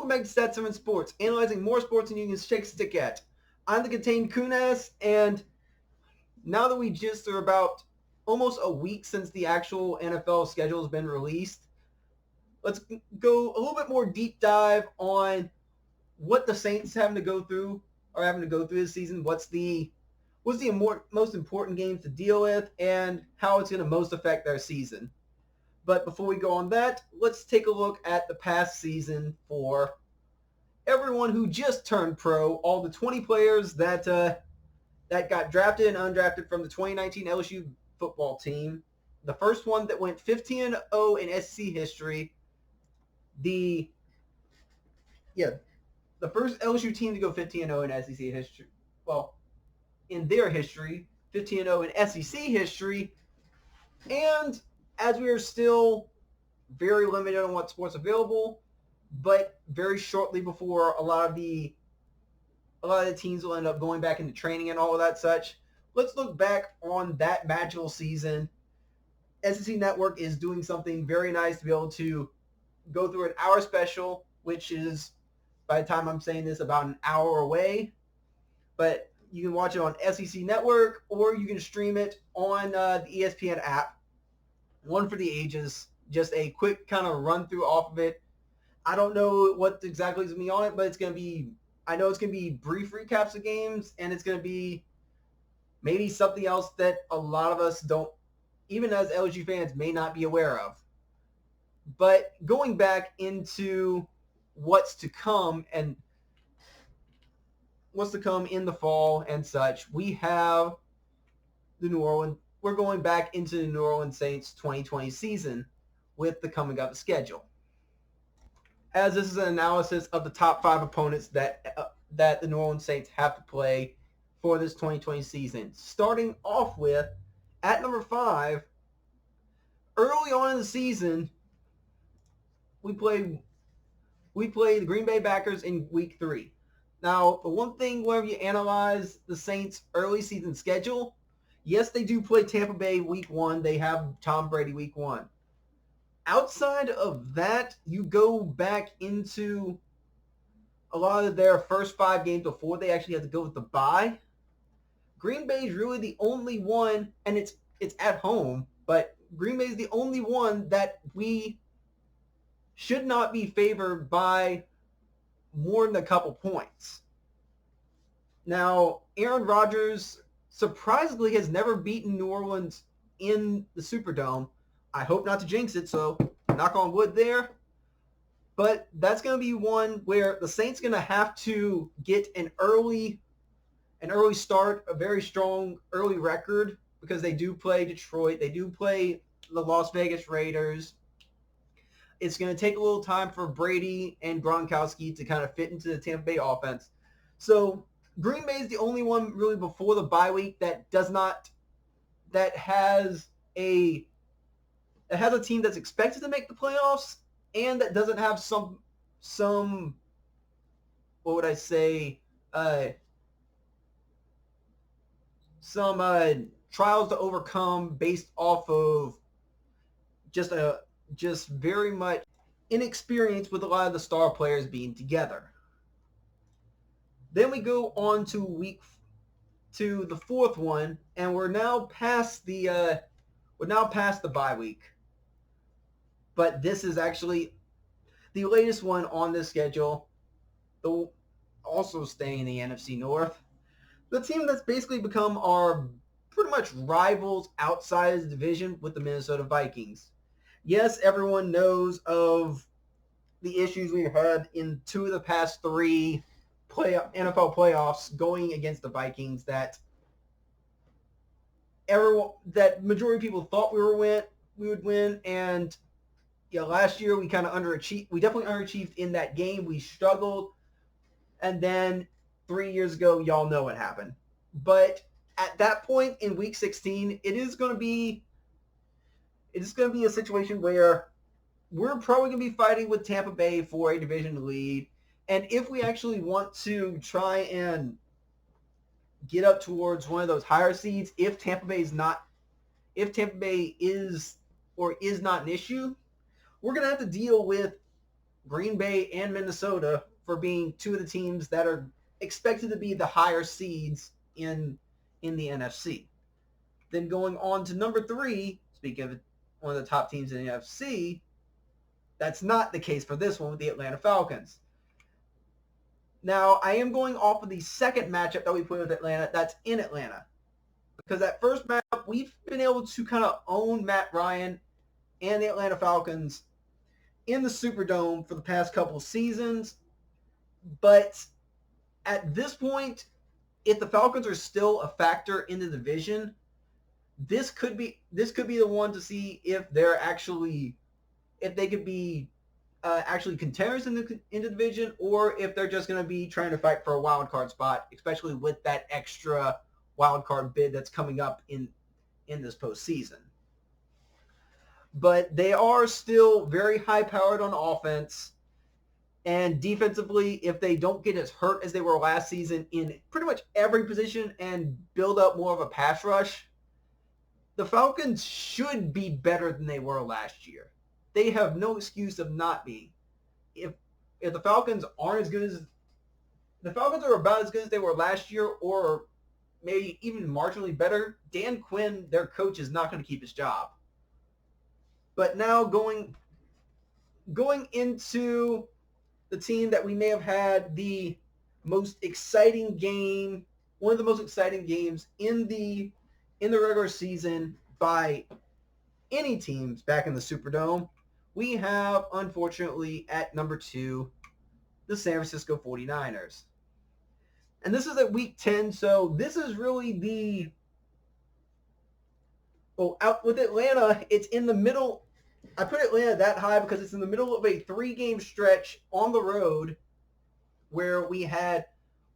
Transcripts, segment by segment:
Welcome back to Stat 7 Sports, analyzing more sports than you can shake a stick at. I'm the contained Kunas, and now that we just are about almost a week since the actual NFL schedule has been released, let's go a little bit more deep dive on what the Saints having to go through this season. What's the most important games to deal with, and how it's going to most affect their season. But before we go on that, let's take a look at the past season for everyone who just turned pro, all the 20 players that got drafted and undrafted from the 2019 LSU football team. The first one that went 15-0 in SEC history. The first LSU team to go 15-0 in SEC history. Well, in their history, 15-0 in SEC history. And as we are still very limited on what sports available, but very shortly before a lot of the teams will end up going back into training and all of that such, let's look back on that magical season. SEC Network is doing something very nice to be able to go through an hour special, which is, by the time I'm saying this, about an hour away. But you can watch it on SEC Network, or you can stream it on the ESPN app. One for the ages. Just a quick kind of run through off of it. I don't know what exactly is going to be on it, but I know it's going to be brief recaps of games, and it's going to be maybe something else that a lot of us don't, even as LSU fans, may not be aware of. But going back into what's to come in the fall and such, we have we're going back into the New Orleans Saints 2020 season with the coming up schedule. As this is an analysis of the top 5 opponents that the New Orleans Saints have to play for this 2020 season. Starting off with, at number 5, early on in the season, we play the Green Bay Packers in Week 3. Now, the one thing whenever you analyze the Saints' early season schedule, yes, they do play Tampa Bay Week 1. They have Tom Brady Week 1. Outside of that, you go back into a lot of their first 5 games before they actually have to go with the bye. Green Bay is really the only one, and it's at home, but Green Bay is the only one that we should not be favored by more than a couple points. Now, Aaron Rodgers surprisingly has never beaten New Orleans in the Superdome. I hope not to jinx it, so knock on wood there. But that's going to be one where the Saints going to have to get an early start, a very strong early record, because they do play Detroit. They do play the Las Vegas Raiders. It's going to take a little time for Brady and Gronkowski to kind of fit into the Tampa Bay offense. So Green Bay is the only one really before the bye week that has a team that's expected to make the playoffs and that doesn't have some what would I say, some trials to overcome based off of just very much inexperience with a lot of the star players being together. Then we go on to the 4th one, and we're now past the bye week. But this is actually the latest one on this schedule, though also staying in the NFC North. The team that's basically become our pretty much rivals outside the division with the Minnesota Vikings. Yes, everyone knows of the issues we've had in 2 of the past 3 NFL playoffs going against the Vikings that majority of people thought we would win, and last year we kind of underachieved. We definitely underachieved in that game. We struggled, and then 3 years ago, y'all know what happened. But at that point in Week 16, it is going to be a situation where we're probably going to be fighting with Tampa Bay for a division lead. And if we actually want to try and get up towards one of those higher seeds, if Tampa Bay is not an issue, we're going to have to deal with Green Bay and Minnesota for being two of the teams that are expected to be the higher seeds in the NFC. Then going on to number 3, speaking of one of the top teams in the NFC, that's not the case for this one with the Atlanta Falcons. Now, I am going off of the second matchup that we played with Atlanta. That's in Atlanta. Because that first matchup, we've been able to kind of own Matt Ryan and the Atlanta Falcons in the Superdome for the past couple of seasons. But at this point, if the Falcons are still a factor in the division, this could be the one to see if they could be actually contenders in the division, or if they're just going to be trying to fight for a wild card spot, especially with that extra wild card bid that's coming up in this postseason. But they are still very high powered on offense. And defensively, if they don't get as hurt as they were last season in pretty much every position and build up more of a pass rush, the Falcons should be better than they were last year. They have no excuse of not being. If the Falcons aren't as good as the Falcons are about as good as they were last year, or maybe even marginally better, Dan Quinn, their coach, is not going to keep his job. But now going into the team that we may have had the most exciting game, one of the most exciting games in the regular season by any teams back in the Superdome, we have, unfortunately, at number 2, the San Francisco 49ers. And this is at week 10, so this is really out with Atlanta, it's in the middle. I put Atlanta that high because it's in the middle of a 3-game stretch on the road where we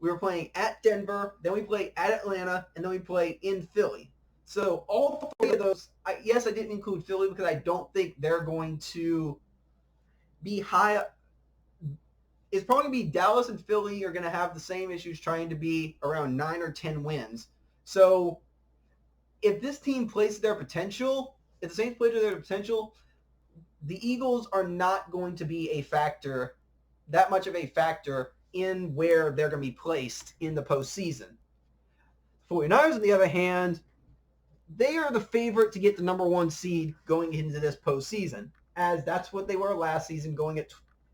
were playing at Denver, then we played at Atlanta, and then we played in Philly. So all 3 of those, I didn't include Philly because I don't think they're going to be high. It's probably going to be Dallas and Philly are going to have the same issues trying to be around 9 or 10 wins. So if this team plays their potential, if the Saints play to their potential, the Eagles are not going to be that much of a factor in where they're going to be placed in the postseason. 49ers, on the other hand, they are the favorite to get the number 1 seed going into this postseason, as that's what they were last season,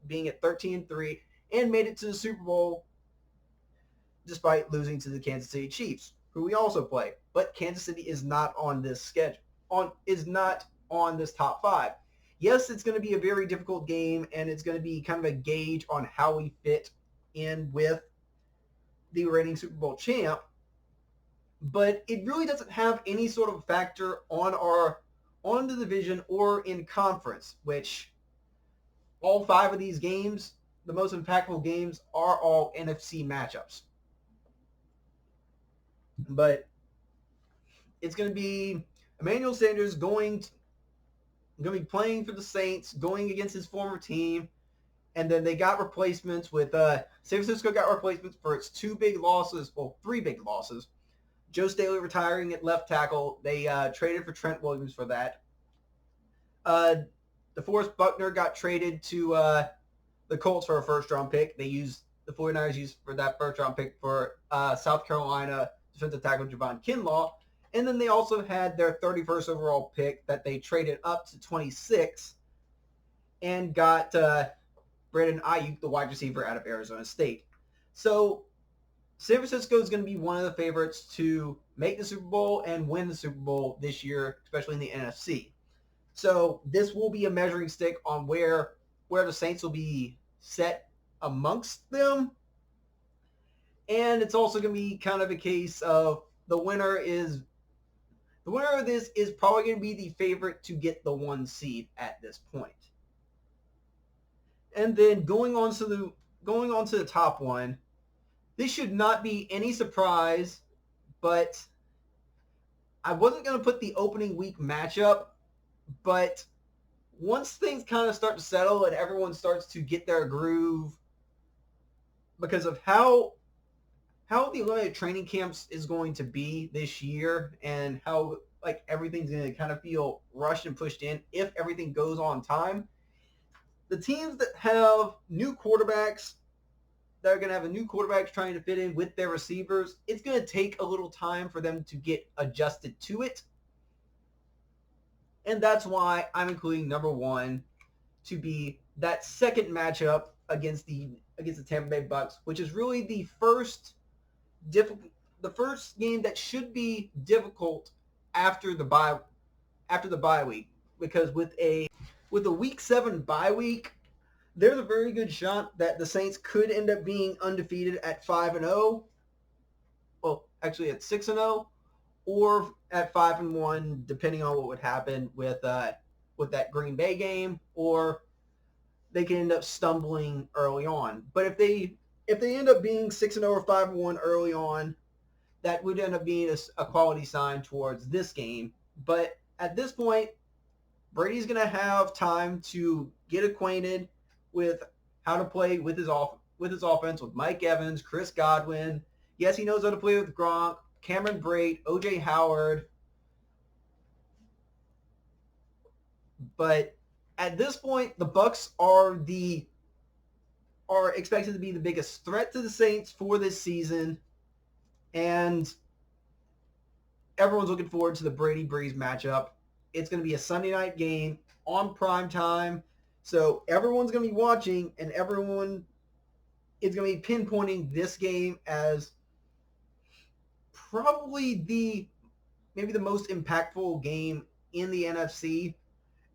being at 13-3, and made it to the Super Bowl despite losing to the Kansas City Chiefs, who we also play. But Kansas City is not on this schedule, is not on this top 5. Yes, it's going to be a very difficult game, and it's going to be kind of a gauge on how we fit in with the reigning Super Bowl champ. But it really doesn't have any sort of factor on the division or in conference, which all 5 of these games, the most impactful games, are all NFC matchups. But it's going to be Emmanuel Sanders going to be playing for the Saints, going against his former team. And then they got replacements with San Francisco got replacements for its 3 big losses. Joe Staley retiring at left tackle. They traded for Trent Williams for that. DeForest Buckner got traded to the Colts for a first-round pick. The 49ers used for that first-round pick for South Carolina defensive tackle Javon Kinlaw. And then they also had their 31st overall pick that they traded up to 26 and got Brandon Ayuk, the wide receiver out of Arizona State. So San Francisco is going to be one of the favorites to make the Super Bowl and win the Super Bowl this year, especially in the NFC. So this will be a measuring stick on where the Saints will be set amongst them. And it's also going to be kind of a case of the winner of this is probably going to be the favorite to get the 1 seed at this point. And then going on to the top 1, this should not be any surprise, but I wasn't going to put the opening week matchup, but once things kind of start to settle and everyone starts to get their groove because of how the Olympic training camps is going to be this year and how everything's going to kind of feel rushed and pushed in if everything goes on time, the teams that have new quarterbacks, that are going to have a new quarterback trying to fit in with their receivers, it's going to take a little time for them to get adjusted to it. And that's why I'm including number one to be that second matchup against the Tampa Bay Bucks, which is really the first game that should be difficult after the bye week, because with a week 7 bye week, there's a very good shot that the Saints could end up being undefeated at 5-0. Well, actually at 6-0, or at 5-1, depending on what would happen with that Green Bay game, or they can end up stumbling early on. But if they end up being 6-0 or 5-1 early on, that would end up being a quality sign towards this game. But at this point, Brady's going to have time to get acquainted with how to play with his offense with Mike Evans, Chris Godwin. Yes, he knows how to play with Gronk, Cameron Brate, O.J. Howard. But at this point, the Bucs are expected to be the biggest threat to the Saints for this season, and everyone's looking forward to the Brady Brees matchup. It's going to be a Sunday night game on prime time, so everyone's going to be watching, and everyone is going to be pinpointing this game as probably maybe the most impactful game in the NFC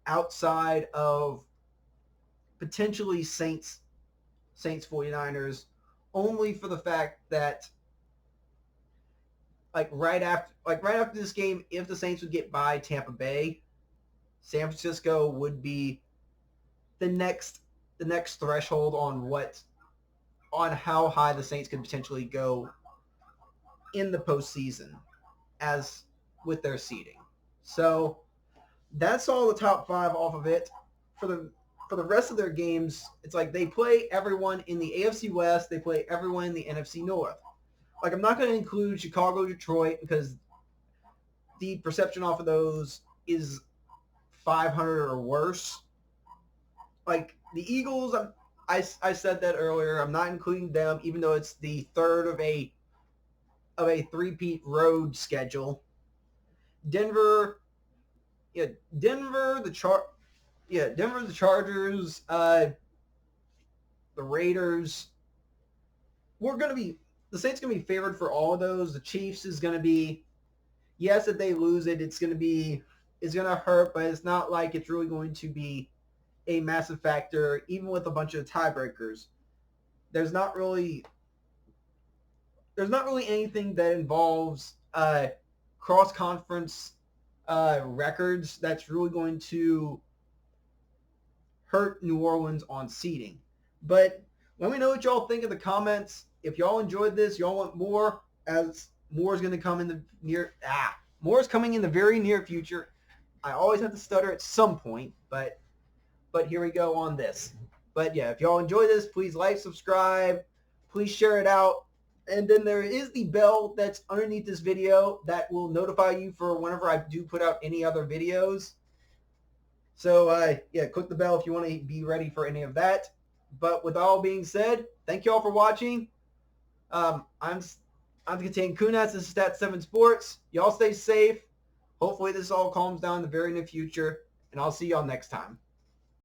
outside of potentially Saints 49ers, only for the fact that right after this game, if the Saints would get by Tampa Bay, San Francisco would be the next threshold on how high the Saints could potentially go in the postseason as with their seeding. So that's all the top 5 off of it. For the rest of their games, it's like they play everyone in the AFC West, they play everyone in the NFC North. I'm not going to include Chicago, Detroit, because the perception off of those is 500 or worse. The Eagles, I said that earlier. I'm not including them, even though it's the third of a three-peat road schedule. Denver, the Chargers, the Raiders. The Saints going to be favored for all of those. The Chiefs is going to be, yes, if they lose it, it's going to hurt, but it's not like it's really going to be a massive factor, even with a bunch of tiebreakers. There's not really anything that involves cross-conference records that's really going to hurt New Orleans on seeding. But let me know what y'all think in the comments. If y'all enjoyed this, y'all want more, as more is going to come in more is coming in the very near future. I always have to stutter at some point, but here we go on this. But yeah, if y'all enjoy this, please like, subscribe, please share it out. And then there is the bell that's underneath this video that will notify you for whenever I do put out any other videos. So yeah, click the bell if you want to be ready for any of that. But with all being said, thank you all for watching. I'm the Contain Kunas. This is Stat7 Sports. Y'all stay safe. Hopefully this all calms down in the very near future. And I'll see y'all next time.